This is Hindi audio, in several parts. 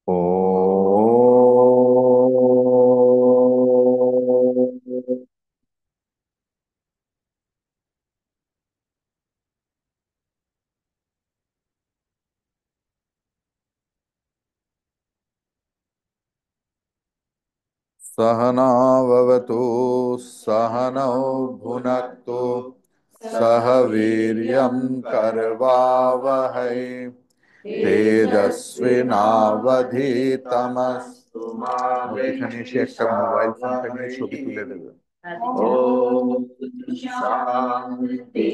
ओम। सहनाववतु सहनौ भुनक्तु सह वीर्यं करवावहै तेजस्विनावधीतमस्तु मा विद्विषावहै। একটা মোবাইল ফোনটা নিয়ে ছবি তুলে দেবে। ओम शांति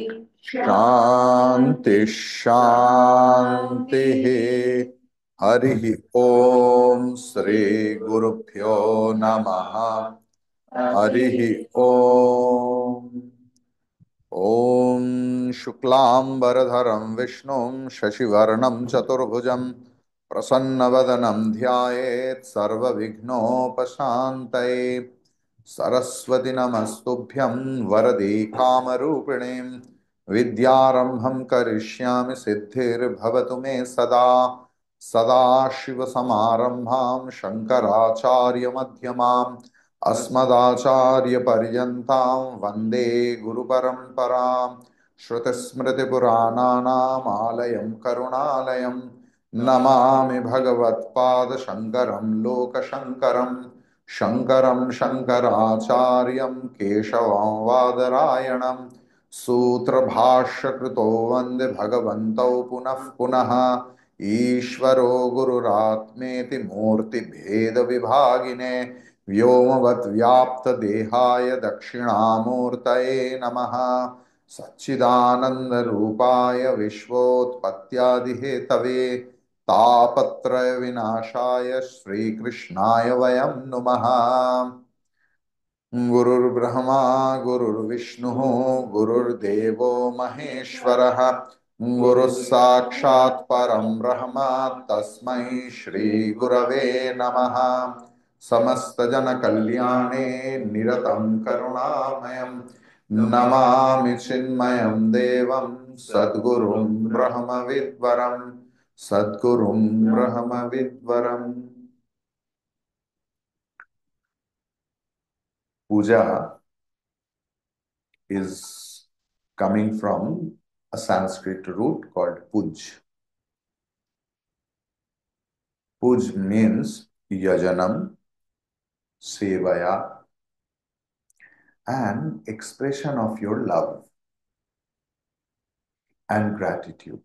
शांति शांति। हरि ओम श्री गुरुभ्यो नमः। हरि ओम। ओम शुक्लांबरधरं विष्णुं शशिवर्णं चतुर्भुजं प्रसन्नवदनं ध्यायेत् सर्वविघ्नोपशान्तये। सरस्वती नमस्तुभ्यं वरदे कामरूपिणीं विद्यारंभं करिष्यामि सिद्धिर्भवतु मे सदा। सदाशिवसमारम्भां शङ्कराचार्यमध्यमाम् अस्मदाचार्यपर्यन्तां वन्दे गुरुपरम्परां। श्रुतिस्मृतिपुराणानामालयं करुणालयं नमामि भगवत्पादशङ्करं लोकशङ्करं। शङ्करं शङ्कराचार्यं केशवं वादरायणं सूत्रभाष्यकृतो वन्दे भगवन्तौ पुनः पुनः। ईश्वरो गुरुरात्मेति मूर्तिभेदविभागिने व्योमवद्व्याप्तदेहाय दक्षिणामूर्तये नमः। सच्चिदानन्दरूपाय विश्वोत्पत्त्यादिहेतवे तापत्रयविनाशाय श्रीकृष्णाय वयं नुमः। गुरुर्ब्रह्मा गुरुर्विष्णुः गुरुर्देवो महेश्वरः गुरुः साक्षात् परं ब्रह्म तस्मै श्रीगुरवे नमः। समस्तजनकल्याणे निरतं करुणामयं नमामि चिन्मयं देवं सद्गुरुं ब्रह्मविद्वरं सद्गुरुं ब्रह्मविद्वरम्। पूजा is coming from a Sanskrit root called puj. Puj means yajanam, sevaya, and expression of your love and gratitude.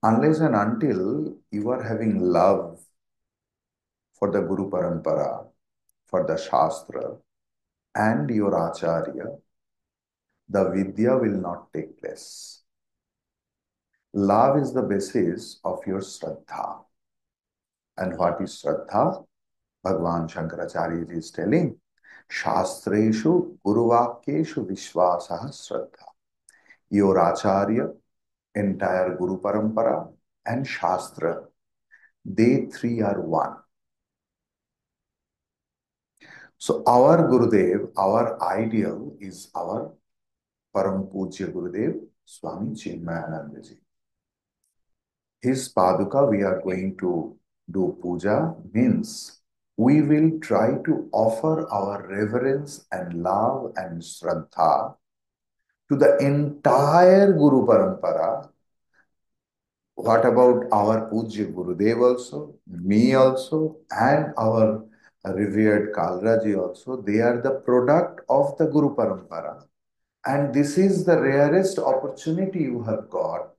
Unless and until you are having love for the Guru Parampara, for the Shastra, and your Acharya, the Vidya will not take place. Love is the basis of your Shraddha. And what is Shraddha? Bhagavan Shankaracharya ji is telling, Shastreshu Guruvakyeshu Vishwasaha Shraddha. Your Acharya, entire Guru Parampara, and Shastra, they three are one. So our Gurudev, our ideal is our Param Pujya Gurudev, Swami Chinmayananda ji. His Paduka we are going to do puja means we will try to offer our reverence and love and shraddha to the entire Guru Parampara. What about our Pujya Gurudev also, me also, and our revered Kalraji also? They are the product of the Guru Parampara. And this is the rarest opportunity you have got,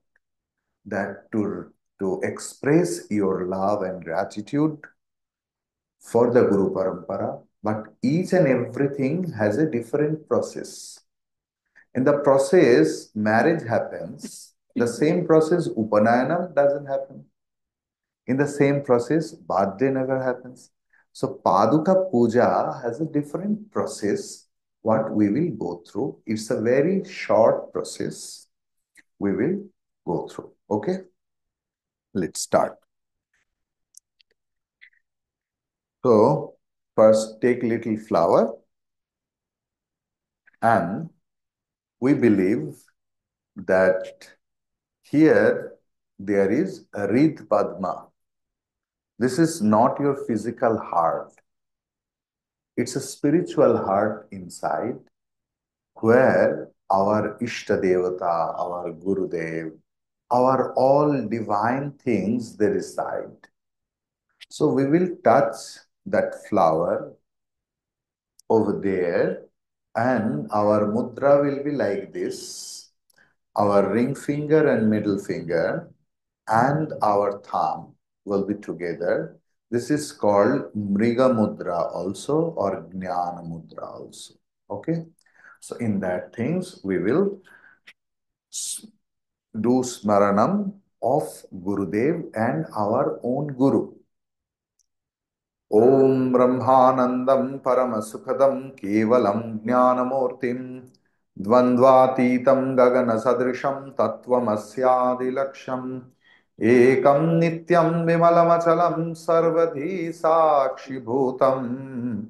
that to express your love and gratitude for the Guru Parampara. But each and everything has a different process. In the process, marriage happens. The same process, Upanayanam doesn't happen. In the same process, birthday never happens. So Paduka Puja has a different process, what we will go through. It's a very short process. We will go through. Okay, let's start. So first take little flower, and we believe that here there is a Rid Padma. This is not your physical heart. It's a spiritual heart inside where our Ishta Devata, our Gurudev, our all divine things, they reside. So we will touch that flower over there, and our mudra will be like this. Our ring finger and middle finger and our thumb will be together. This is called Mriga Mudra also, or Jnana Mudra also. Okay. So in that things we will do smaranam of Gurudev and our own Guru. Om Brahmanandam Paramasukadam Kevalam Jnanamurtim Dvandvatitam Gagana Sadrisham Tattvamasyadilaksham Ekam Nityam Vimalamachalam Sarvadhi Sakshi Bhutam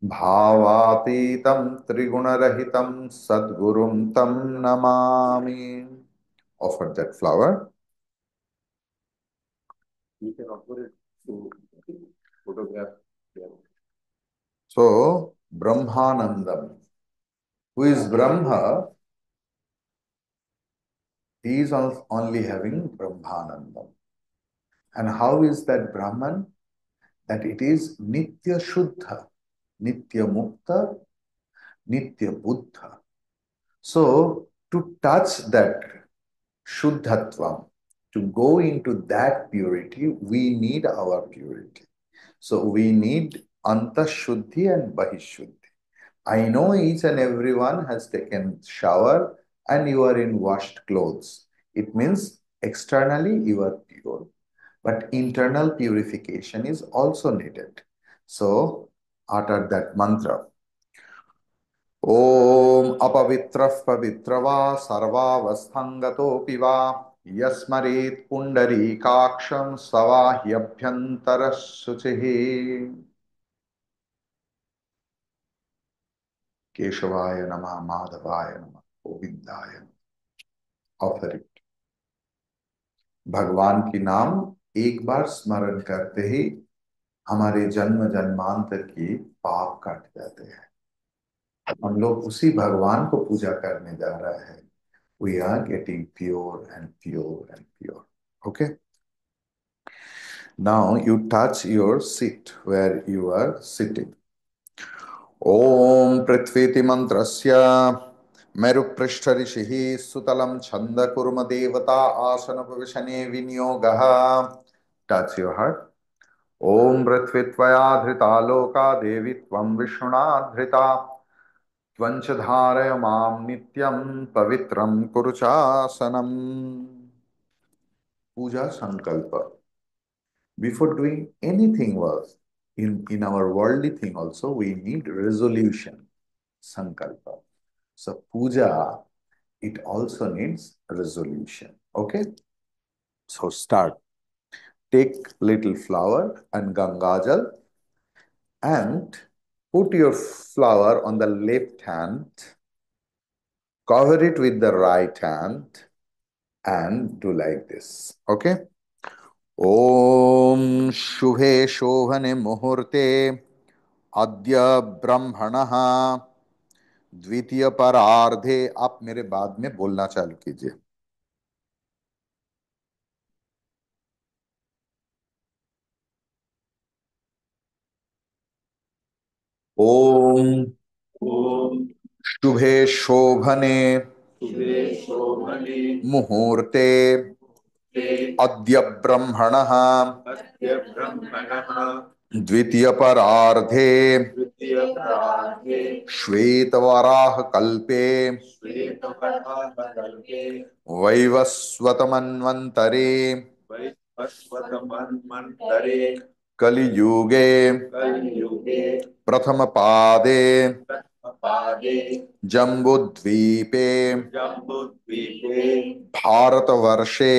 Bhavatitam Trigunarahitam Sadgurum Tam Namami. Offer that flower. You can offer it to photograph. So, Brahmanandam, who is Brahma, he is only having Brahmanandam. And how is that Brahman? That it is Nitya Shuddha, Nitya Mukta, Nitya Buddha. So, to touch that Shuddhatvam, to go into that purity, we need our purity. So, we need Antashuddhi and Bahishuddhi. I know each and everyone has taken shower and you are in washed clothes. It means externally you are pure, but internal purification is also needed. So utter that mantra. Om apavitrah pavitrava sarvavasthangato piva yasmarit pundari kaksham savahyabhyantara suchihi. केशवाय नमः माधवाय नमः गोविंदाय ऑफर इट. भगवान की नाम एक बार स्मरण करते ही हमारे जन्म जन्मांतर की पाप कट जाते हैं. हम लोग उसी भगवान को पूजा करने जा रहे हैं. We are getting pure and pure and pure. Okay. Now you touch your seat where you are sitting. ओम पृथ्वीति मंत्रस्य मेरुपृष्ठ ऋषिः सुतलं छंद कुर्म देवता आसन प्रविशने विनियोगः. Touch your heart. ओम पृथ्वी त्वया धृता लोका देवी त्वं विष्णुना धृता त्वंच धारय मां नित्यं पवित्रं कुरु चासनम्. पूजा संकल्प. Before doing anything else, in our worldly thing also, we need resolution, sankalpa. So puja, it also needs resolution. Okay? So start. Take little flower and Gangajal and put your flower on the left hand, cover it with the right hand and do like this. Okay? Om Shubhe Shobhane Muhurte अद्य ब्रह्मणः द्वितीय परार्धे. आप मेरे बाद में बोलना चालू कीजिए. ओम शुभे शोभने मुहूर्ते अद्य ब्रह्मणः द्वितीय परार्धे श्वेतवराह कल्पे वैवस्वत मन्वन्तरे कलियुगे प्रथम पादे जम्बुद्वीपे भारतवर्षे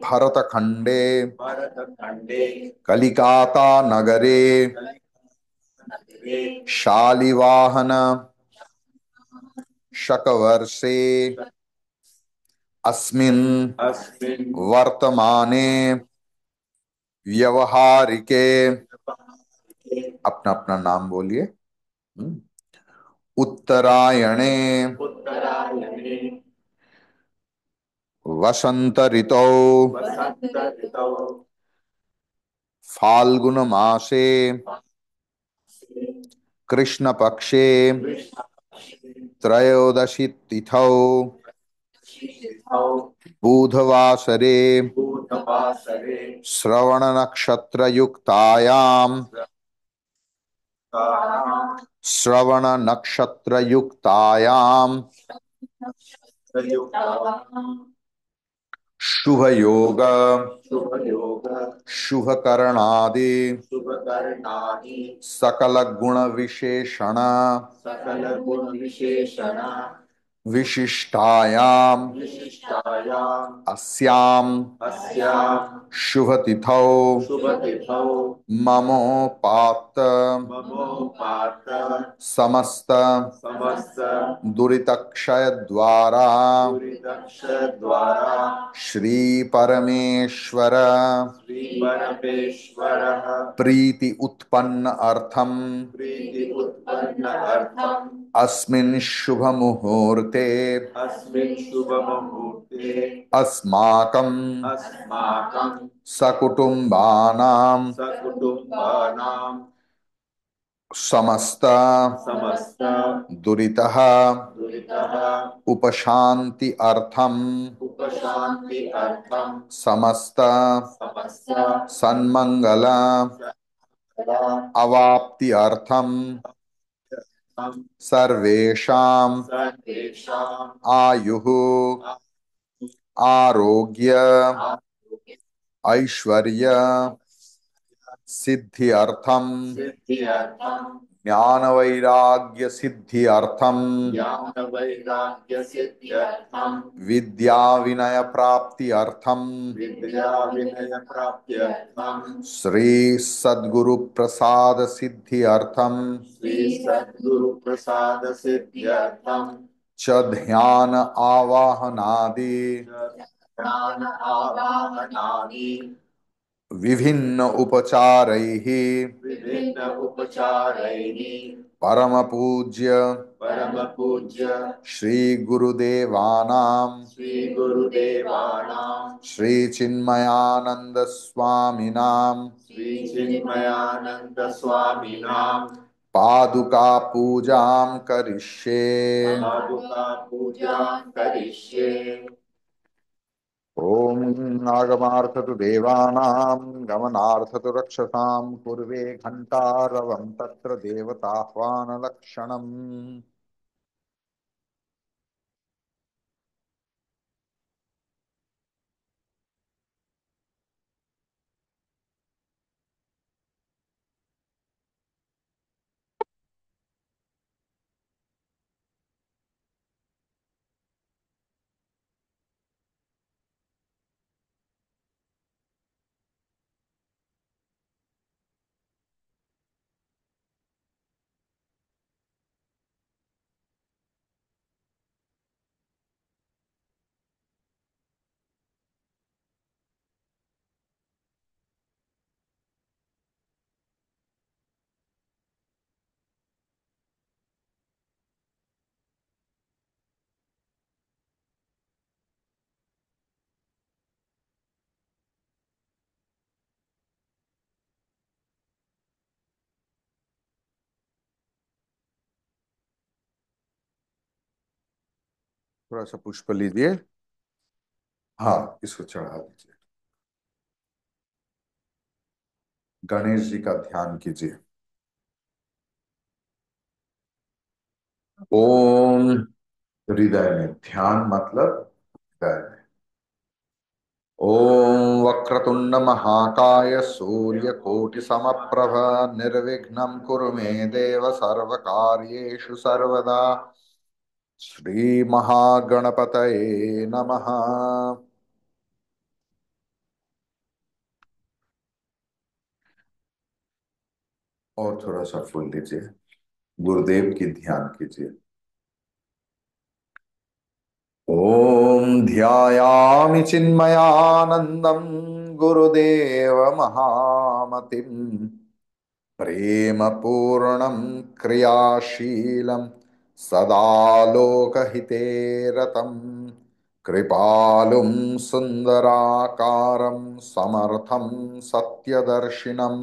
भरतखंडे कलिकाता नगरे शालिवाहन शकवर्षे अस्मिन् वर्तमाने व्यवहारिके, अपना अपना नाम बोलिए। उत्तरायणे वसंत ऋतौ फाल्गुन मासे कृष्ण पक्षे त्रयोदशी तिथौ बुधवासरे श्रवण नक्षत्र युक्तायाम श्रवण नक्षत्र युक्तायाम शुभ योग शुभ करणादि सकल गुण विशेषण विशिष्टायाम अस्याम शुभ तिथौ ममोपात समस्त दुरितक्षय द्वारा श्री परमेश्वर प्रीति उत्पन्न अर्थम अस्मिन् शुभ मुहूर्ते अस्माकं सकुटुम्बानां समस्त दुरितः उपशांति अर्थम समस्त सन्मंगल अवाप्ति अर्थम सर्वेषां आयुः आरोग्य ऐश्वर्य सिद्धि अर्थम ज्ञान वैराग्य सिद्धि अर्थम विद्या विनय प्राप्ति अर्थम श्री सद्गुरु प्रसाद सिद्धि अर्थम च ध्यान आवाहनादि विभिन्न उपचारैः परम पूज्य श्री गुरुदेवानां श्री चिन्मयानंद स्वामिनां पादुका पूजां करिष्ये। ओम आगमार्थतु देवानां गमनार्थतु रक्षसां पूर्वे घंटारवं तत्र देवताह्वानलक्षणम्। थोड़ा सा पुष्प लीजिए। हाँ, इसको चढ़ा दीजिए। गणेश जी का ध्यान कीजिए। ओम हृदय में ध्यान मतलब हृदय में ओम वक्रतुंड महाकाय सूर्यकोटि समप्रभ निर्विघ्नं कुरु मे देव सर्वकार्येषु सर्वदा। श्री महागणपतये नमः। और थोड़ा सा फूल लीजिए, गुरुदेव की ध्यान कीजिए। ओम ध्यायामि चिन्मयानंदं गुरुदेव महामतिम् प्रेम पूर्णं क्रियाशीलं सदा लोकहिते रतं कृपालुं सुन्दराकारं समर्थं सत्यदर्शिनं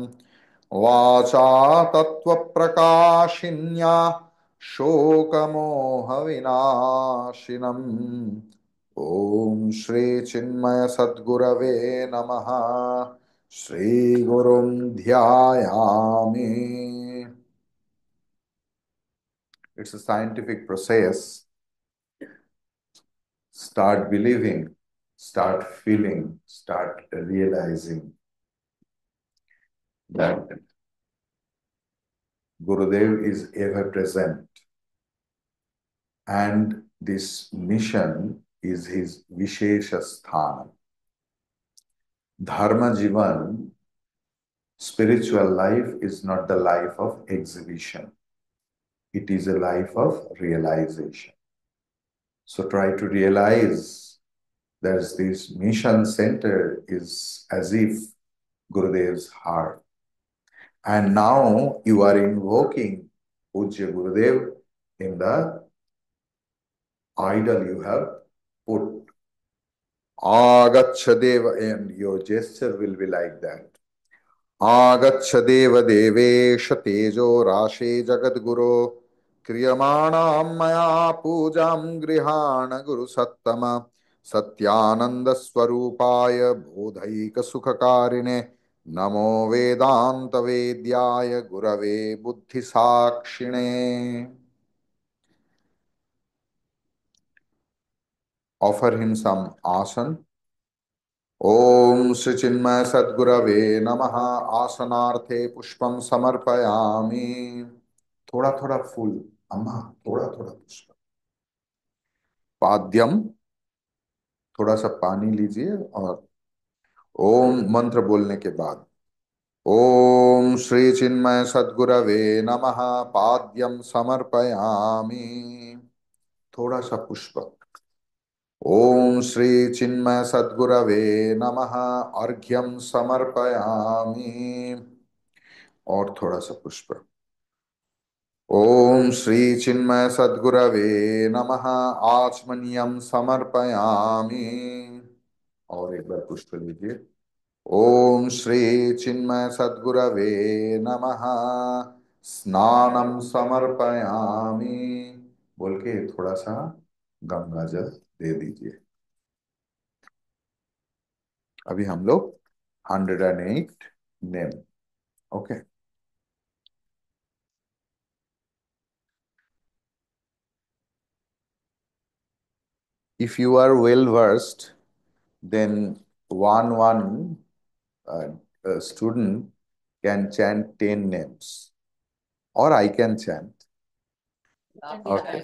वाचा तत्त्वप्रकाशिन्या शोकमोहविनाशिनम् ॐ श्री चिन्मय सद्गुरवे नमः। श्री गुरुं ध्यायामि। It's a scientific process. Start believing, start feeling, start realizing that Gurudev is ever present, and this mission is his Vishesha Sthana. Dharma Jivan, spiritual life, is not the life of exhibition. It is a life of realization. So try to realize that this mission center is as if Gurudev's heart. And now you are invoking Pujya Gurudev in the idol you have put. Agacha Deva, and your gesture will be like that. आगच्छ देव देवेश तेजो राशे जगद्गुरो क्रियमाणां मया पूजां गृहाण गुरुसत्तम सत्यानंद स्वरूपाय बोधैक सुखकारिणे नमो वेदांत वेद्याय गुरवे बुद्धि साक्षिणे। Offer him some आसन। ओम श्री चिन्मय सद्गुरवे नमः। आसनार्थे पुष्पम समर्पयामि। थोड़ा थोड़ा फूल, अम्मा, थोड़ा थोड़ा पुष्प। पाद्यम, थोड़ा सा पानी लीजिए। और ओम मंत्र बोलने के बाद ओम श्री चिन्मय सद्गुरवे नमः पाद्यम समर्पयामि। थोड़ा सा पुष्प। ओम श्री चिन्मय सद्गुरवे नमः अर्घ्यम समर्पयामि। और थोड़ा सा पुष्प। ओम श्री चिन्मय सद्गुरवे नमः आचमनीयम समर्पयामि। और एक बार पुष्प लीजिए। ओम श्री चिन्मय सद्गुरवे नमः स्नानम समर्पयामि। बोल के थोड़ा सा गंगा जल दे दीजिए। अभी हम लोग 108 name. Okay. If you are well versed, then one uh, student can chant 10 names, or I can chant. Okay.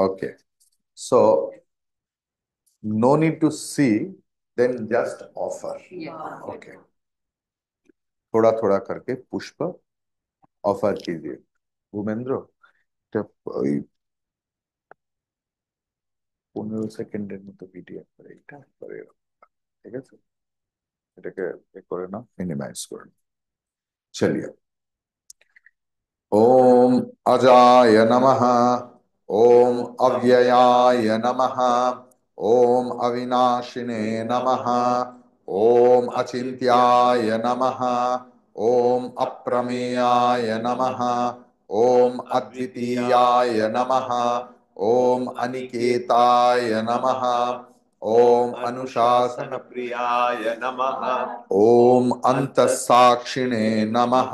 Okay. So no need to see, then just offer. Okay. थोड़ा थोड़ा करके पुष्प ऑफर कीजिए। ভূমেন্দ্র, এটা ওই 15 সেকেন্ডের মতো ভিডিও করে এটা করে, ঠিক আছে? এটাকে করে নাও, মিনিমাইজ করে নাও। চলিए। ओम अजाय नमः। ओम अव्ययाय नमः। ओम अविनाशिने नमः। ओम अचिंत्याय नमः। ओम अप्रमेयाय नमः। ओम अद्वितीयाय नमः। ओम अनिकेताय नमः। ओम अनुशासन प्रियाय नमः। ओम अंतस्साक्षिणे नमः।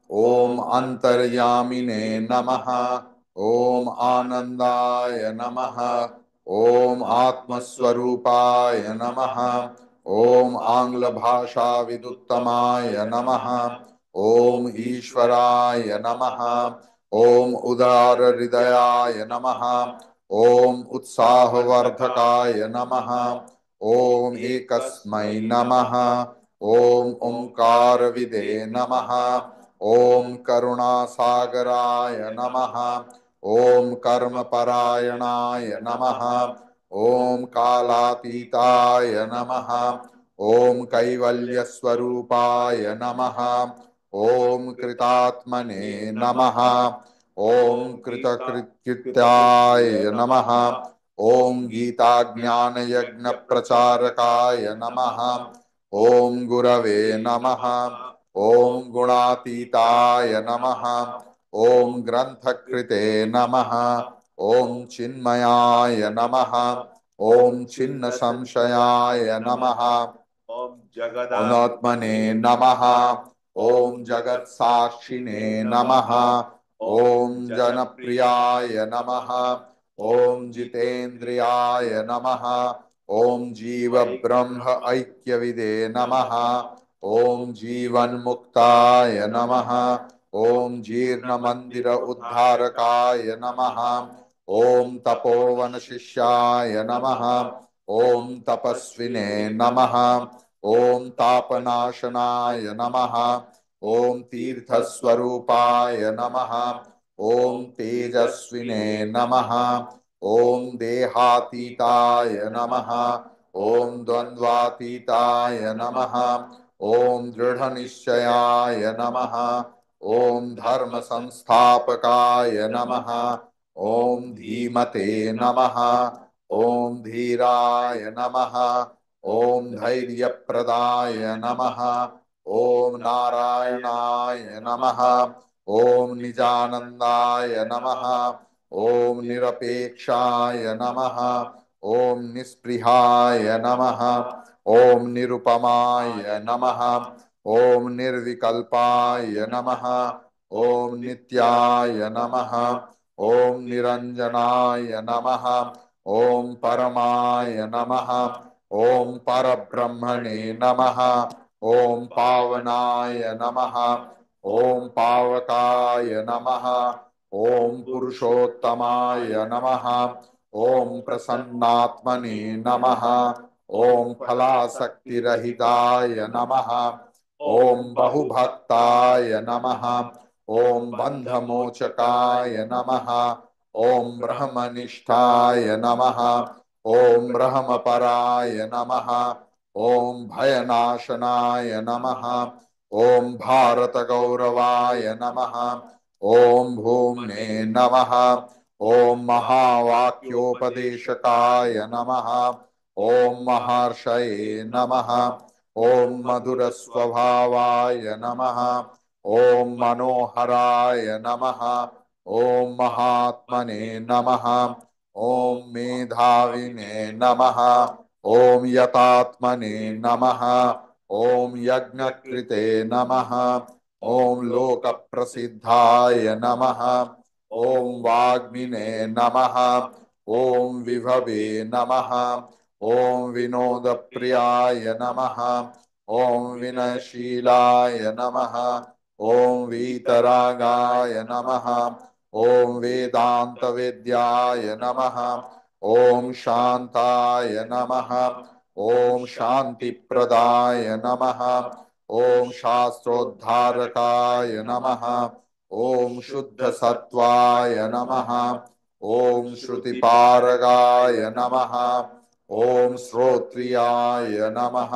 ओम अंतर्यामिने नमः। ओम आनंदाय नमः। ओम आत्मस्वरूपाय नमः। ओम आंग्ल भाषा विदुत्तमाय नमः। ओम ईश्वराय नमः। ओम उदार हृदयाय नमः। ओम उत्साहवर्धकाय नमः। ओम एकस्मै नमः। ओम ओंकार विदे नमः। ओम करुणासागराय नमः। ओम कर्मपरायणाय नमः। ओम कालातीताय नमः। ओम कैवल्यस्वरूपाय नमः। ओम कृतात्मने नमः। ओम कृतकृत्याय नमः। ओम गीताज्ञान यज्ञ प्रचारकाय नमः। ओम गुरवे नमः। ओम गुणातीताय नमः। ओम ग्रंथकृते नमः। ओम चिन्मयाय नमः। ओम छिन्न संशयाय नमः। ओम जगदात्मने अनात्मने नमः। ओम जगत साक्षिणे नमः। ओम जनप्रियाय नमः। ओम जितेन्द्रियाय नमः। ओम जीव ब्रह्म ऐक्यविदे नमः। ओम जीवन मुक्ताय नमः। ओम जीर्ण मंदिर उद्धारकाय नमः। ओम तपोवन शिष्याय नमः। ओम तपस्विने नमः। ओम तापनाशनाय नमः। ओम तीर्थस्वरूपाय नमः। ओम तेजस्विने नमः। ओम देहातीताय नमः। ओम द्वंद्वातीताय नमः। ओम दृढ़निश्चयाय नमः। ओम धर्म संस्थापकाय नमः। ओम धीमते नमः। ओम धीराय नमः। ओम धैर्यप्रदाय नमः। ओम नारायणाय नमः। ओम निजानंदाय नमः। ओम निरपेक्षाय नमः। ओम निस्पृहाय नमः। ओम निरुपमाय नमः। ओम निर्विकल्पाय नमः। ओम नित्याय नमः। ओम निरंजनाय नमः। ओम परमाय नमः। ओम परब्रह्मणे नमः। ओम पावनाय नमः। ओम पावकाय नमः। ओम पुरुषोत्तमाय नमः। ओम प्रसन्नात्मने नमः। ओम फलासक्तिरहिताय नमः। ओम बहुभक्ताय नमः। ओम बंधमोचकाय नमः। ओम ब्रह्मनिष्ठाय नमः। ओम ब्रह्मपराय नमः। ओम भयनाशनाय नमः। ओम भारत गौरवाय नमः। ओम भूम्ने नमः। ओम महावाक्योपदेशकाय नमः। ओम महर्षये नमः। ओम मधुर स्वभावाय नमः। ओम मनोहराय नमः। ओम महात्मने नमः। ओम मेधाविने नमः। ओम यतात्मने नमः। ओम यज्ञकृते नमः। ओम लोक प्रसिद्धाय नमः। ओम वाग्मिने नमः। ओम विभवे नमः। ओम विनोद प्रियाय नमः। ओम विनयशीलाय नमः। ओम वीतरागाय नमः। ओम वेदांत वेद्याय नमः। ओम शांताय नमः। ओम शांति प्रदाय नमः। ओम शास्त्रोद्धारकाय नमः। ओम शुद्ध सत्वाय नमः। ओम श्रुतिपारगाय नमः। ओम श्रोत्रियाय नमः।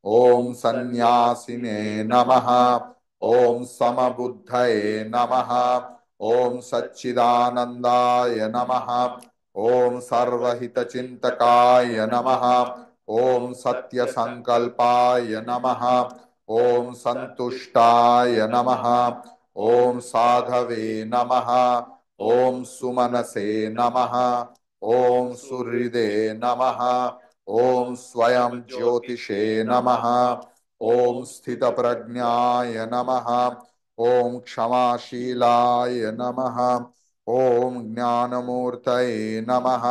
ओम सन्यासिने नमः। ओम समबुद्धये नमः। ओम सच्चिदानंदाय नमः। ओम सर्वहितचिंतकाय नमः। ओम सत्य संकल्पाय नमः। ओम संतुष्टाय नमः। ओम साधवे नमः। ओम सुमनसे नमः। ओम सुहृदे नमः। ओम स्वयं ज्योतिषे नमः। ओम स्थित प्रज्ञाय नमः। ओम क्षमाशीलाय नमः। ओम ज्ञानमूर्तये नमः।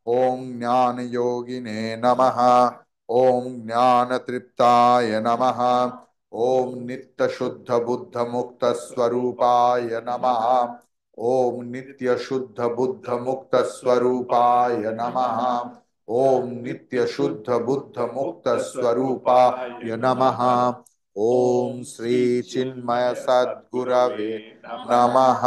ओम ज्ञान योगिने नमः। ओम ज्ञान तृप्ताय नमः। ओम नित्य शुद्ध बुद्ध मुक्त स्वरूपाय नमः। ओम नित्य शुद्ध बुद्ध मुक्त स्वरूपाय नमः। ओम नित्य शुद्ध बुद्ध मुक्त स्वरूपाय नमः। ओम श्री चिन्मय सद्गुरवे नमः।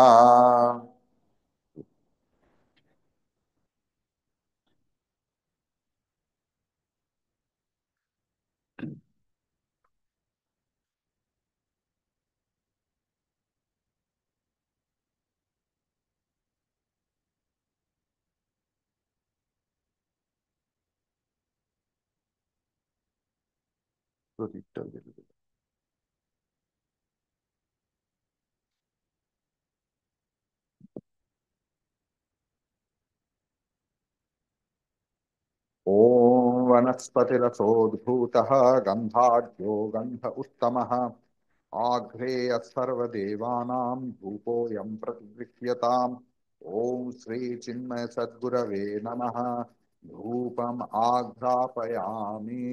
ॐ वनस्पतिरसोद्भूतः गन्धाढ्यो गन्ध उत्तमः आघ्रेयः सर्वदेवानां धूपोऽयं प्रतिगृह्यताम्। ॐ श्री चिन्मय सद्गुरवे नमः। धूपम् आघ्रापयामि।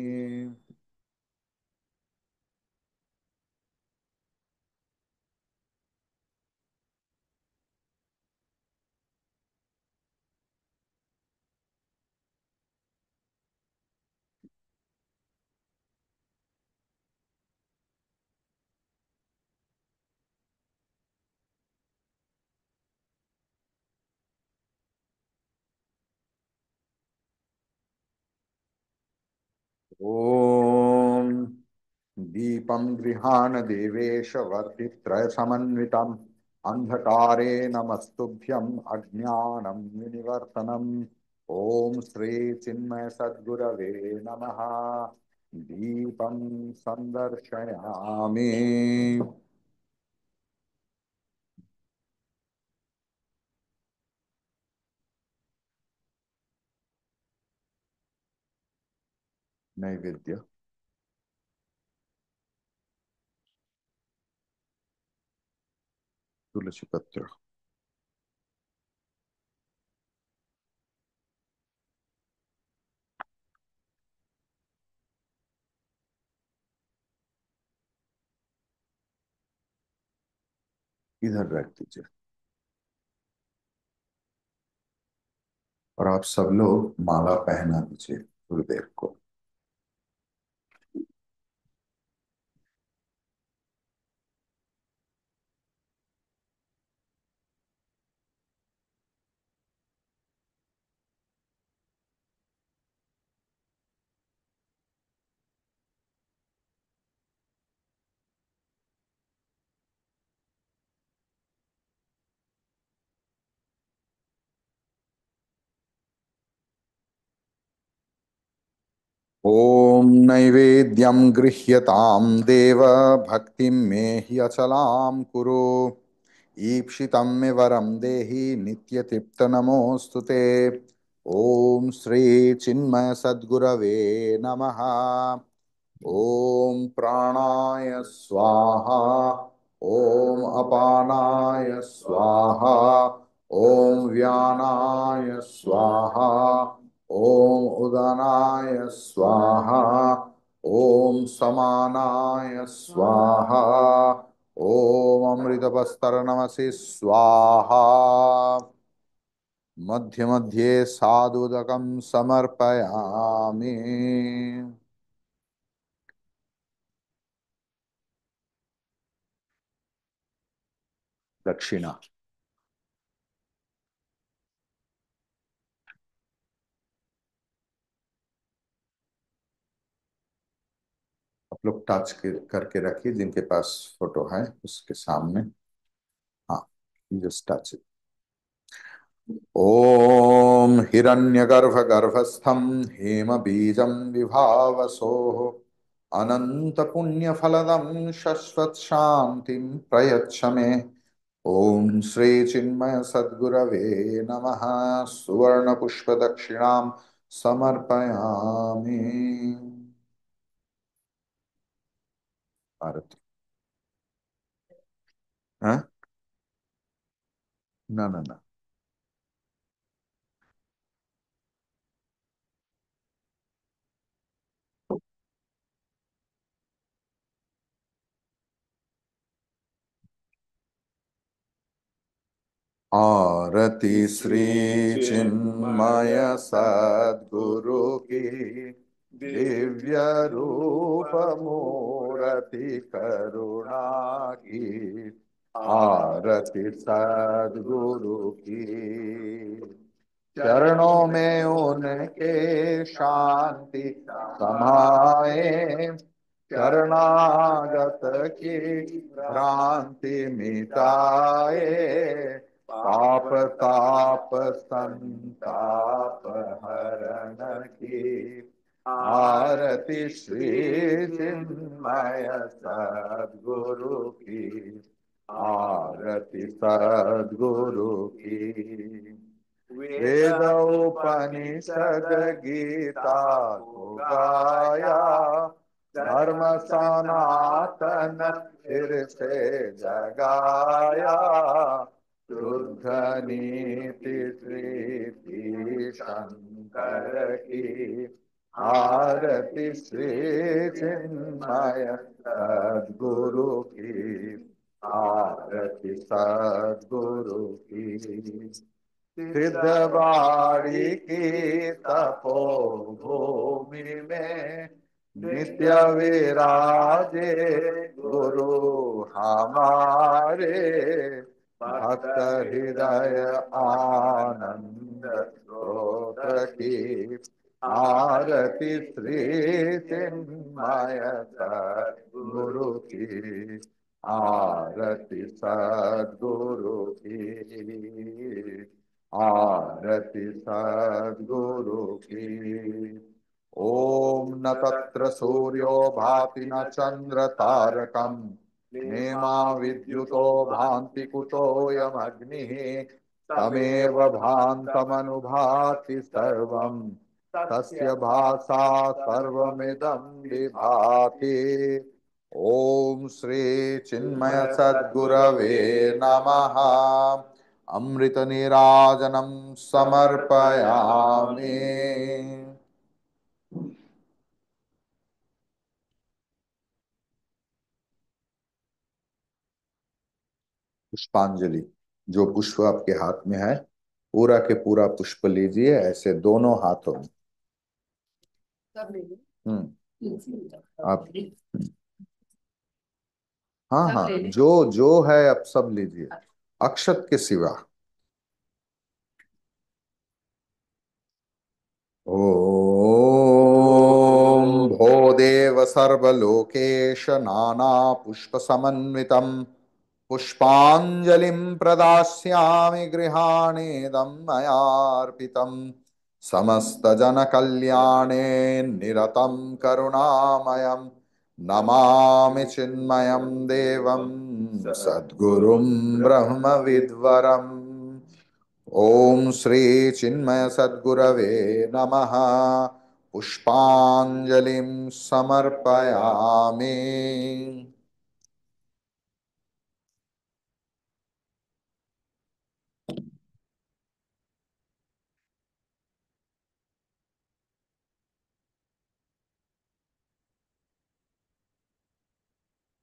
ॐ दीपं गृहाण देवेश वर्तित्रयसमन्वितम् अन्धकारे नमस्तुभ्यम् अज्ञानं विनिवर्तनम्। ॐ श्री चिन्मय सद्गुरवे नमः। दीपं संदर्शयामि। नैवेद्य तुलसी पत्र इधर रख दीजिए। और आप सब लोग माला पहना दीजिए गुरुदेव को। ॐ नैवेद्यं गृह्यतां देव भक्तिं मे हि अचलां कुरु। ईप्सितं मे वरं देहि नित्यतृप्तनमोऽस्तु ते। ॐ श्री चिन्मय सद्गुरवे नमः। ॐ प्राणाय स्वाहा। ॐ अपानाय स्वाहा। ॐ व्यानाय स्वाहा। ॐ उदनाय स्वाहा। ॐ समानाय स्वाहा। ॐ अमृतपस्तरनमसि स्वाहा। मध्ये मध्ये सादुदकं समर्पयामि। दक्षिणा आप लोग करके रखिए जिनके पास फोटो है उसके सामने। हाँ, जस्ट टच इट। ॐ हिरण्यगर्भगर्भस्थं हेमबीजं विभावसोः अनन्तपुण्यफलदं शश्वत्शान्तिं प्रयच्छ मे। ॐ श्री चिन्मय सद्गुरवे नमः। सुवर्णपुष्पदक्षिणां समर्पयामि। आरती। हाँ? ना ना ना। आरती श्री श्री चिन्मय चिन्मय सद्गुरु की दिव्य दिव्य रूप रूप मूर्ति करुणा की आरती आरती सद्गुरु की। चरणों में उनके शांति समाए, शरणागत की भ्रांति मिटाए, पाप ताप संताप हरण की आरती श्री चिन्मय सद्गुरु की। आरती सद्गुरु की। वेद वेद उपनिषद उपनिषद गीता गीता को को गाया, गाया धर्म धर्म सनातन सनातन फिर फिर से से जगाया। जगाया शुद्ध शुद्ध नीति नीति प्रीति प्रीति शंकर शंकर की की आरती आरती श्री श्री चिन्मय चिन्मय सद्गुरु सद्गुरु की। की आरती आरती सद्गुरु सद्गुरु की। की सिद्धवाणी सिद्धवाणी की की तपोभूमि तपोभूमि में में नित्य नित्य विराजे विराजे गुरु गुरु हमारे। हमारे भक्त भक्त हृदय हृदय आनंद आनंद स्रोत स्रोत की की आरती आरती श्री श्री चिन्मय चिन्मय सद्गुरु सद्गुरु की। की आरती आरती सद्गुरु की। आरति सद्गुरु की। ओम न तत्र सूर्यो भाति न चंद्र तारकम्, नेमा नेमा विद्युतो विद्युतो भान्ति भान्ति कुतोऽयमग्निः। तमेव तमेव भान्तमनुभाति सर्वम्, तस्य तस्य भासा भाषा सर्वमिदं सर्वमिदं विभाति। विभाति ओम श्री चिन्मय चिन्मय सद्गुरवे सद्गुरवे नमः। नमः अमृत नीराजनम समर्पयामि। समर्पयामि पुष्पांजलि। जो पुष्प आपके हाथ में है, पूरा के पूरा पुष्प लीजिए, ऐसे दोनों हाथों में। आप, हाँ हाँ, जो जो है अब सब लीजिए, अक्षत के सिवा। ओम भो देव सर्वलोकेश नाना पुष्प समन्वितम्, पुष्पाञ्जलिं प्रदास्यामि गृहाणेदं मयार्पितम्। समस्तजनकल्याणे निरतं करुणामयं नमामि चिन्मयं देवं सद्गुरुं ब्रह्मविद्वरम्। ओम श्री चिन्मय सद्गुरवे नमः। पुष्पांजलिं समर्पयामि।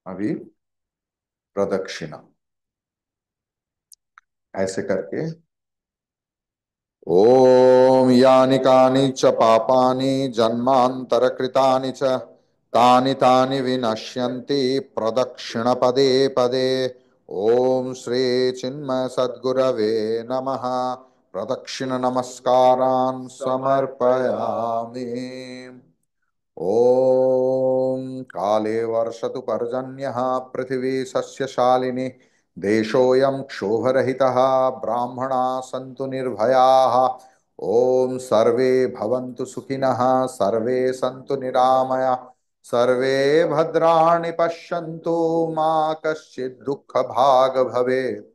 अभी प्रदक्षिणा ऐसे करके। ओम यानि कानि च पापानि जन्मांतरकृतानि च तानि तानि विनश्यन्ति प्रदक्षिण पदे पदे। ओम श्री चिन्मय सद्गुरवे नमः। प्रदक्षिण नमस्कारान् समर्पयामि। ओम काले वर्षतु पर्जन्यः पृथिवी सस्यशालिनी, देशोऽयं क्षोभरहितः ब्राह्मणा सन्तु निर्भयाः। ओम सर्वे भवन्तु सुखिनः, सर्वे सन्तु निरामयाः, सर्वे भद्राणि पश्यन्तु मा कश्चित् दुःखभाग् भवेत्।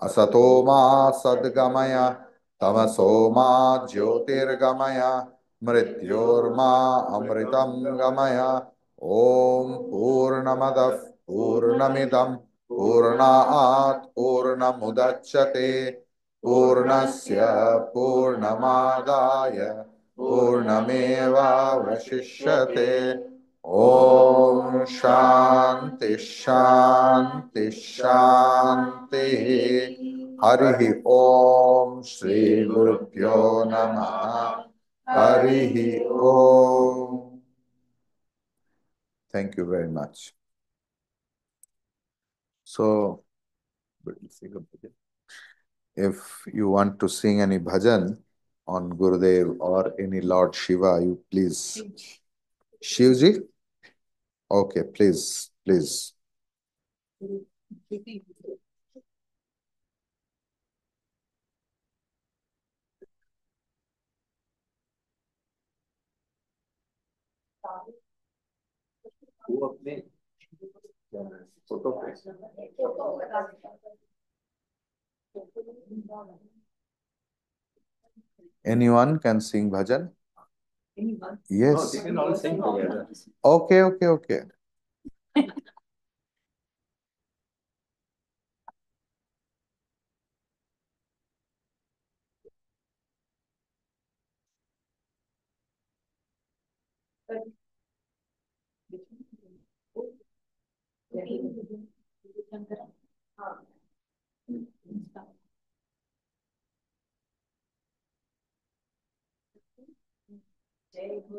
असतो मा सद्गमय, तमसो मा ज्योतिर्गमय, मृत्योर्मा अमृतं गमय। ओम पूर्णमदः पूर्णमिदं पूर्णात् पूर्णमुदच्यते, पूर्णस्य पूर्णमादाय पूर्णमेवावशिष्यते। ओम शांति शांति शांति। हरि ओम श्री गुरुभ्यो नमः हरि ओम Thank you very much. So, if you want to sing any bhajan on Gurudev or any Lord Shiva, you please. Shivji? Okay, please, please. वो अपने फोटो पे anyone can sing bhajan? Yes. No, they can all sing together. Okay, okay, okay.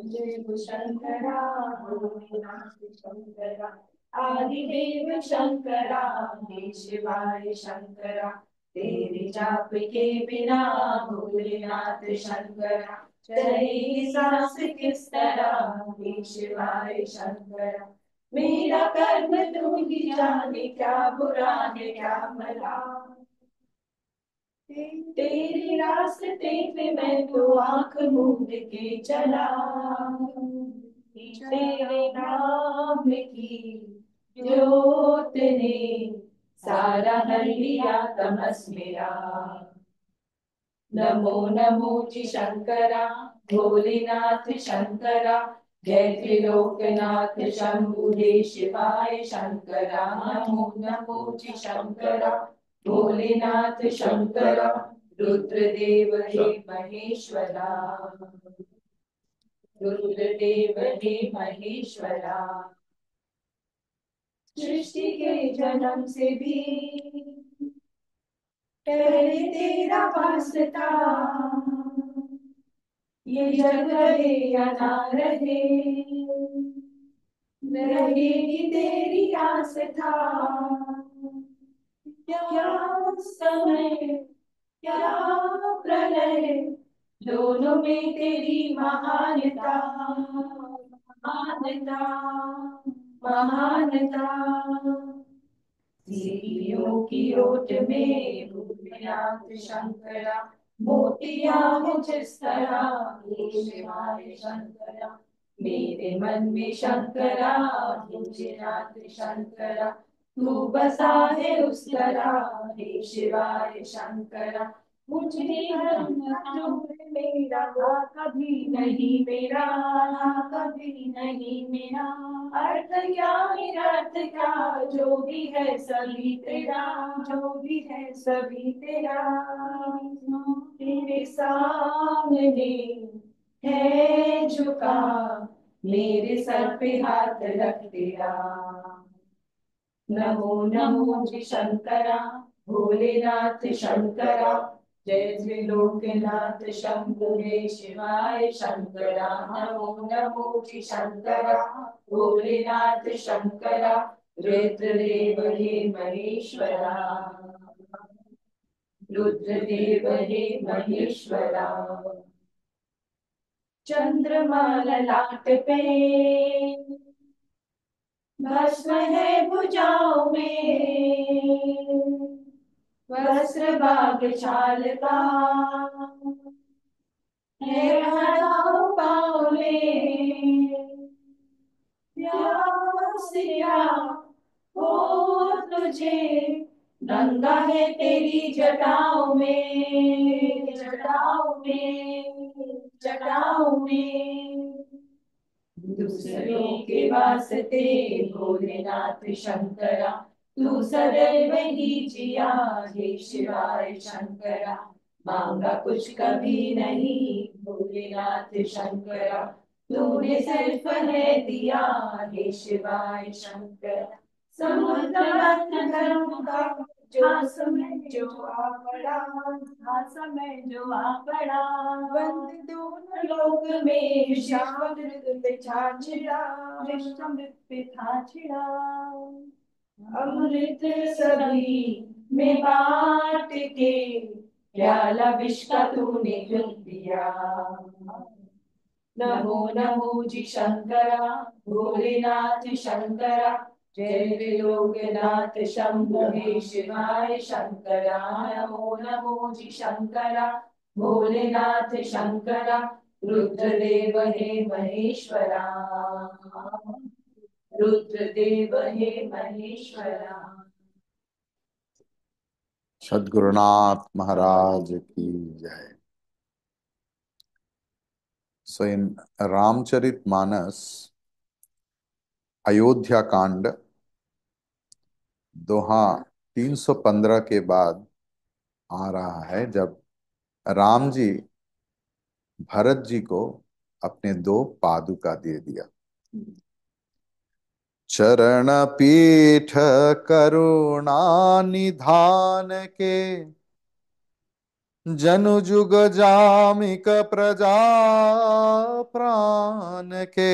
जय शंकरा भोलेनाथ शंकरा आदिदेव शंकरा हे शिवाय शंकरा तेरे जाप के बिना भोलेनाथ शंकरा चले सांस किस तरह हे शिवाय शंकरा मेरा कर्म तू ही जाने क्या बुरा है क्या भला तेरे रास्ते पे मैं तो आंख मूंद के चला तेरे नाम की जोत ने सारा हर लिया तमस मेरा नमो नमो जी शंकरा भोलेनाथ शंकरा जय त्रिलोकनाथ शंभु हे शिवाय शंकरा नमो नमो जी शंकरा भोलेनाथ शंकरा रुद्रदेव हे महेश्वरा रुद्रदेव हे महेश्वरा सृष्टि के जन्म से भी पहले तेरा वास्ता ये जग रहे या ना रहे रहेगी तेरी आस्था क्या समय क्या प्रलय दोनों में तेरी महानता महानता महानता सीढ़ियों की ओट में भूतनाथ शंकरा मोतियां हो जिस तरह हे शिवाय शंकरा मेरे मन में शंकरा भूतनाथ शंकरा तू बसा है उस तरह हे शिवाय शंकरा मुझे मेरा कभी नहीं मेरा कभी नहीं मेरा अर्थ क्या निरर्थ क्या जो भी है सभी तेरा जो भी है सभी तेरा तेरे सामने है झुका मेरे सर पे हाथ रख तेरा नमो नमो जी शंकरा भोलेनाथ शंकरा जय त्रिलोकनाथ शंभु हे शिवाय शंकरा नमो नमो जी शंकरा भोलेनाथ शंकरा रुद्रदेव हे महेश्वरा रुद्रदेव हे महेश्वरा चंद्रमा ललाट पे भस्म है भुजाओं में वस्त्र बाग छाल का है पाँव में प्यास क्या हो तुझे गंगा है तेरी जटाओं में जटाओं में जटाओं में दूसरों के वास्ते भोलेनाथ शंकरा तू सदैव ही जिया हे शिवाय शंकरा मांगा कुछ कभी नहीं भोलेनाथ शंकरा तूने सिर्फ है दिया हे शिवाय शंकरा समुद्र धर्म का जो समय जो आ पड़ा, हाँ समय जो आ पड़ा, वंद दोनों लोक में विश्वामृत पे था छिड़ा, विश्वामृत पे था छिड़ा। अमृत सभी में बांट के, प्याला विष का तूने चुन दिया। नमो नमो जी शंकरा, भोलेनाथ शंकरा, जय त्रिलोकनाथ शंभो हे शिवाय शंकरा। नमो नमो जी शंकरा, भोलेनाथ शंकरा, रुद्रदेव हे महेश्वरा, रुद्रदेव हे महेश्वरा। सद्गुरुनाथ महाराज की जय। सो इन रामचरितमानस अयोध्या कांड दोहा 315 के बाद आ रहा है, जब राम जी भरत जी को अपने दो पादुका दे दिया। चरण पीठ करुणा निधान के, जनु जुग जामिक प्रजा प्राण के,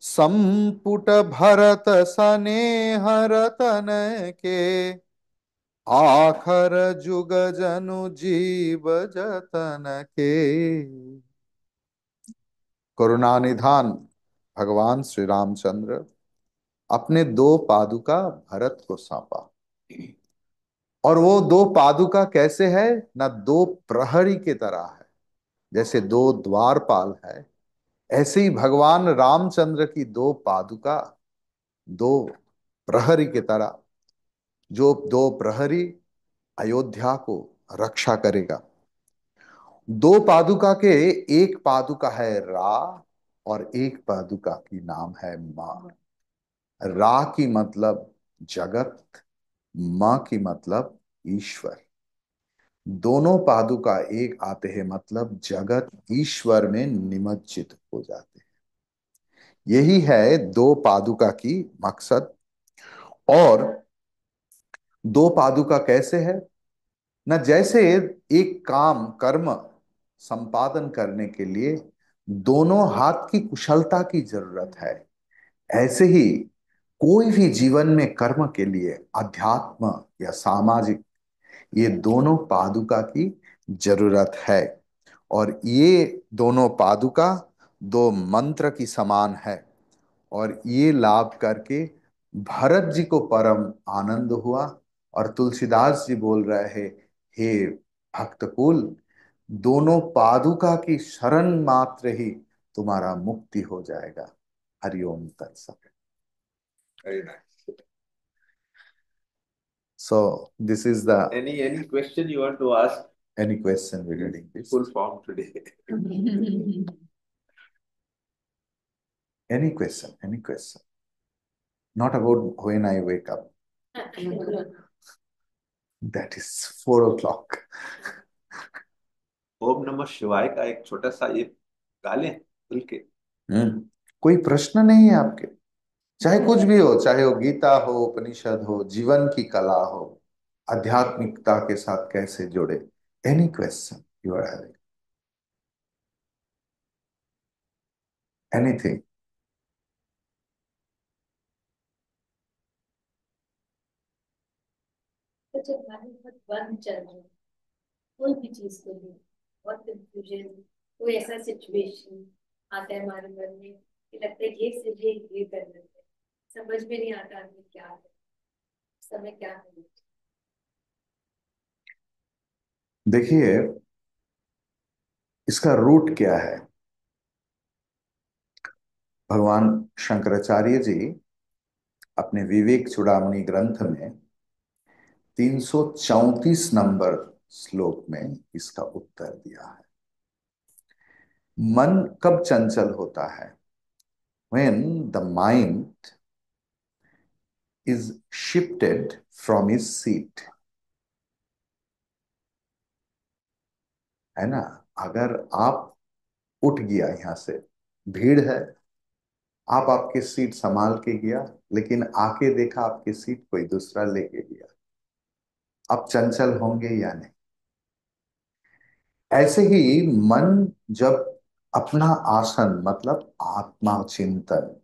संपुट भरत सनेह रतन के, आखर जुग जनु जीव जतन के। करुणानिधान भगवान श्री रामचंद्र अपने दो पादुका भरत को सौंपा। और वो दो पादुका कैसे है ना, दो प्रहरी के तरह है। जैसे दो द्वारपाल है, ऐसे ही भगवान रामचंद्र की दो पादुका दो प्रहरी के तरह, जो दो प्रहरी अयोध्या को रक्षा करेगा। दो पादुका के, एक पादुका है रा और एक पादुका की नाम है मां। रा की मतलब जगत, मां की मतलब ईश्वर। दोनों पादुका एक आते हैं मतलब जगत ईश्वर में निमज्जित हो जाते हैं। यही है दो पादुका की मकसद। और दो पादुका कैसे है न, जैसे एक काम कर्म संपादन करने के लिए दोनों हाथ की कुशलता की जरूरत है, ऐसे ही कोई भी जीवन में कर्म के लिए अध्यात्म या सामाजिक, ये दोनों पादुका की जरूरत है। और ये दोनों पादुका दो मंत्र की समान है। और ये लाभ करके भरत जी को परम आनंद हुआ। और तुलसीदास जी बोल रहे हैं, हे भक्तकुल, दोनों पादुका की शरण मात्र ही तुम्हारा मुक्ति हो जाएगा। हरिओम तत्सत। Very nice. So this is the Any question you want to ask? any question regarding this? Full form today. Any question? Any question? Not about when I wake up. That is 4 o'clock. ओम नमः शिवाय का एक छोटा सा ये गा लें खुल के। कोई प्रश्न नहीं है आपके? चाहे कुछ भी हो, चाहे वो गीता हो, उपनिषद हो, जीवन की कला हो, आध्यात्मिकता के साथ कैसे जुड़े। Any question you are having, anything. तो जब हमारे बहुत बंद चल रहे हैं, कोई भी चीज को ले, बहुत कंफ्यूजन, कोई ऐसा सिचुएशन आता है हमारे मन में कि लगता है ये कर लेते हैं, समझ में नहीं आता हमें क्या है, समय क्या है। देखिए, इसका रूट क्या है। भगवान शंकराचार्य जी अपने विवेक चूड़ामणि ग्रंथ में 334 नंबर श्लोक में इसका उत्तर दिया है। मन कब चंचल होता है? when the mind is shifted from his seat, है ना। अगर आप उठ गया, यहां से भीड़ है, आप आपके सीट संभाल के गया, लेकिन आके देखा आपकी सीट कोई दूसरा लेके गया, अब चंचल होंगे या नहीं। ऐसे ही मन जब अपना आसन मतलब आत्मा चिंतन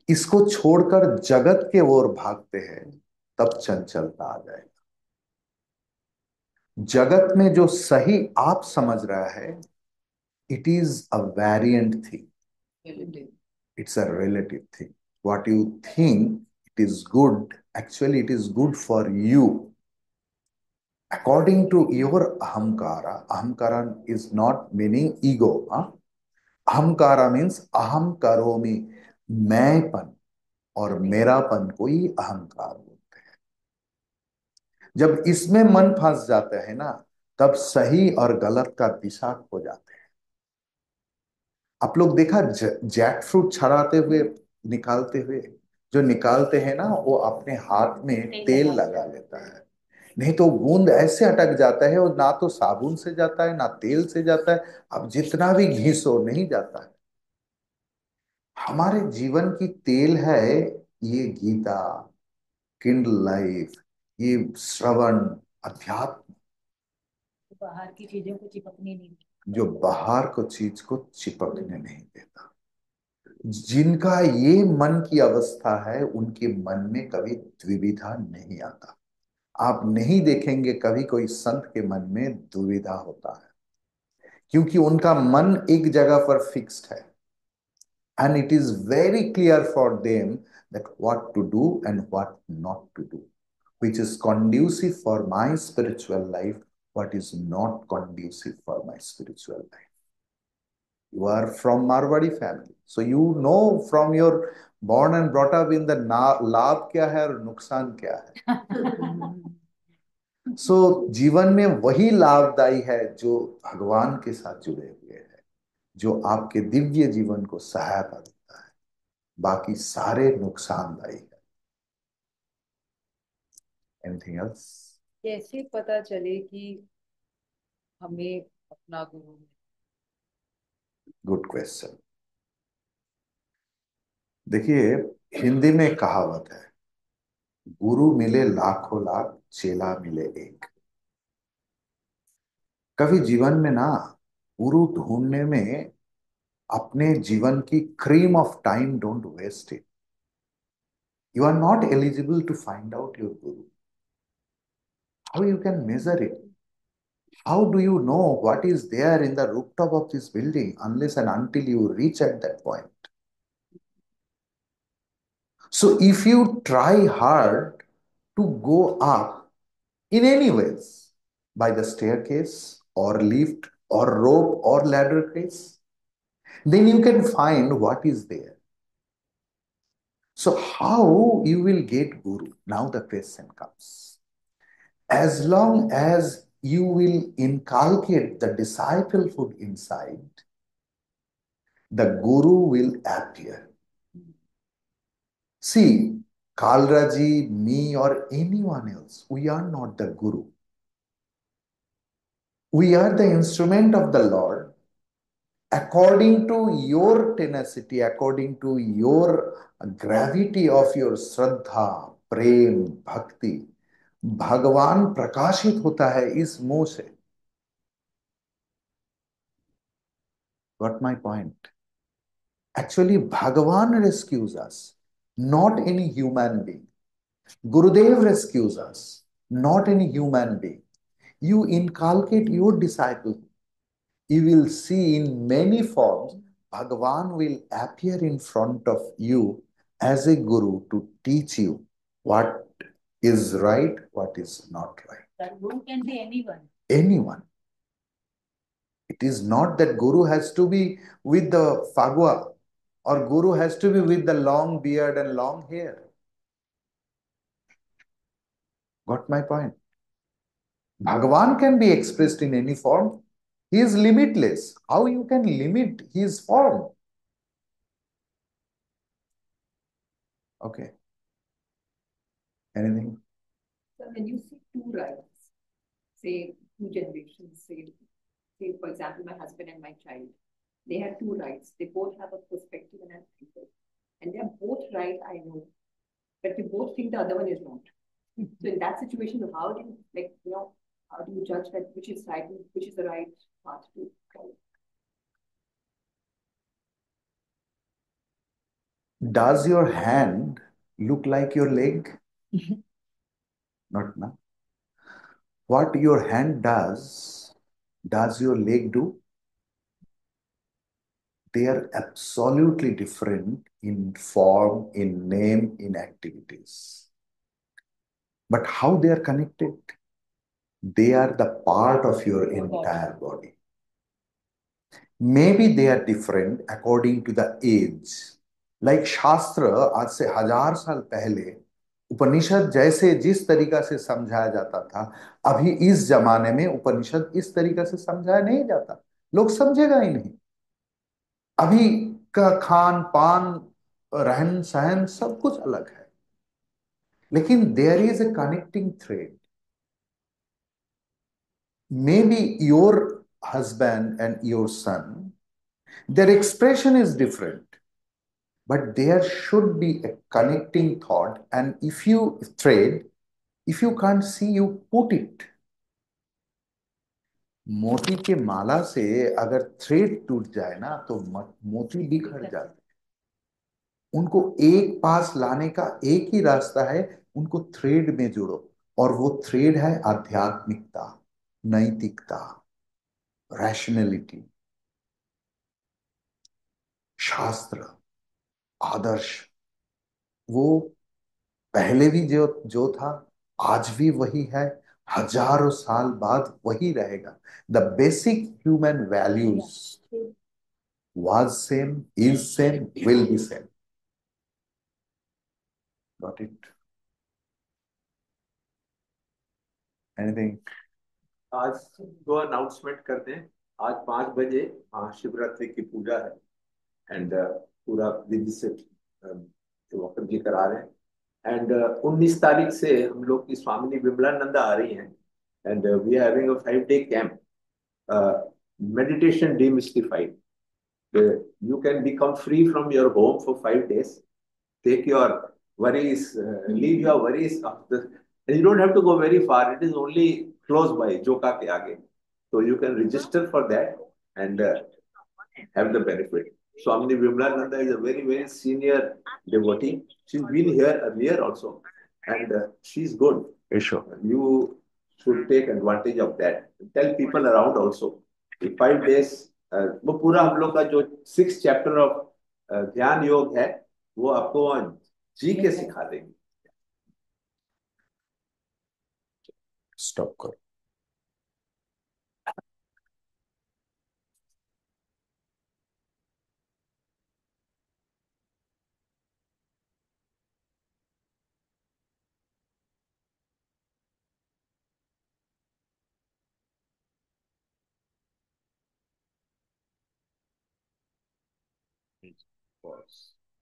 इसको छोड़कर जगत के ओर भागते हैं, तब चंचलता आ जाएगी। जगत में जो सही आप समझ रहा है, it is a variant thing, it's a relative thing. What you think it is good, actually it is good for you according to your ahamkara. Ahamkara is not meaning ego, huh? अहंकारा मीन्स अहम करोमि, मैंपन और मेरापन को ही अहंकार बोलते हैं। जब इसमें मन फंस जाता है ना, तब सही और गलत का दिशा खो जाते हैं। आप लोग देखा जैक फ्रूट छड़ाते हुए, निकालते हुए, जो निकालते हैं ना वो अपने हाथ में तेल लगा लेता है, नहीं तो बूंद ऐसे अटक जाता है, और ना तो साबुन से जाता है ना तेल से जाता है, अब जितना भी घिसो नहीं जाता है। हमारे जीवन की तेल है ये गीता, किंडल लाइफ, ये श्रवण, अध्यात्म, बाहर की चीजों को चिपकने नहीं देता। जो बाहर को चीज को चिपकने नहीं देता। जिनका ये मन की अवस्था है, उनके मन में कभी द्विविधा नहीं आता। आप नहीं देखेंगे कभी कोई संत के मन में दुविधा होता है, क्योंकि उनका मन एक जगह पर फिक्स्ड है, and it is very clear for them that what to do and what not to do, which is conducive for my spiritual life, what is not conducive for my spiritual life. You are from Marwadi family, so you know from your born and brought up in the लाभ क्या है और नुकसान क्या है। सो जीवन में वही लाभदायी है जो भगवान के साथ जुड़े हुए हैं, जो आपके दिव्य जीवन को सहायता देता है, बाकी सारे नुकसानदायी है। Anything else? कैसे पता चले कि हमें अपना गुरु है? Good question. देखिए, हिंदी में कहावत है, गुरु मिले लाखों लाख, चेला मिले एक। कभी जीवन में ना गुरु ढूंढने में अपने जीवन की cream of time don't waste it. You are not eligible to find out your guru. How you can measure it? How do you know what is there in the rooftop of this building unless and until you reach at that point? So if you try hard to go up in any ways, by the staircase or lift or rope or ladder case, then you can find what is there. So how you will get guru? Now the question comes. As long as you will inculcate the disciplehood inside, the guru will appear. See, Kalraji, me, or anyone else, we are not the guru. We are the instrument of the Lord. According to your tenacity, according to your gravity of your श्रद्धा, प्रेम, भक्ति, भगवान प्रकाशित होता है इस मुंह से। Got my point? Actually, Bhagavan rescues us, not any human being. Gurudev rescues us, not any human being. You inculcate your disciple, you will see in many forms, Bhagavan will appear in front of you as a guru to teach you what is right, what is not right. That guru can be anyone. Anyone. It is not that guru has to be with the fagua, or guru has to be with the long beard and long hair. Got my point? Bhagavan can be expressed in any form. He is limitless. How you can limit his form? Okay. Anything? So when you see two rights, say two generations, say for example, my husband and my child, they have two rights. They both have a perspective and an angle. And they're both right, I know. But we both think the other one is not. So in that situation, how do you, like, how do you judge that which is right, which is the right path to follow? Does your hand look like your leg? Not now. What your hand does your leg do? They are absolutely different in form, in name, in activities. But how they are connected? They are the part of your entire body. Maybe they are different according to the age. Like शास्त्र आज से 1000 साल पहले उपनिषद जैसे जिस तरीका से समझाया जाता था, अभी इस जमाने में उपनिषद इस तरीका से समझाया नहीं जाता, लोग समझेगा ही नहीं। अभी का खान पान रहन सहन सब कुछ अलग है, लेकिन there is a connecting thread. Maybe your husband and your son, their expression is different, but there should be a connecting thought, and if you thread, if you can't see, you put it. मोती के माला से अगर थ्रेड टूट जाए ना तो मोती बिखर जाते। उनको एक पास लाने का एक ही रास्ता है, उनको थ्रेड में जोड़ो, और वो थ्रेड है आध्यात्मिकता, नैतिकता, रैशनैलिटी, शास्त्र, आदर्श। वो पहले भी जो था, आज भी वही है, हजारों साल बाद वही रहेगा। The basic human values was same, is same, will be same. Got it? Anything? आज दो अनाउंसमेंट करते हैं। आज 5 बजे महाशिवरात्रि की पूजा है, एंड पूरा विधि से वक्र जी करा रहे हैं। एंड 19 तारीख से हम लोग की स्वामिनी विमलानंदा आ रही हैं, and we are having a 5 day camp, meditation demystified. You can become free from your home for 5 days. Take your worries, leave your worries after, and you don't have to go very far. It is only close by, Joka ke aage. So you can register for that and have the benefit. Swamini Vimlananda is a very, very senior devotee. She's been here earlier also, and she's good. Sure. You should take advantage of that. Tell people around also. The 5 days, वो पूरा हम लोग का जो 6 चैप्टर ऑफ ध्यान योग है, वो आपको जी के सिखा देंगे। Stop करो। Pause.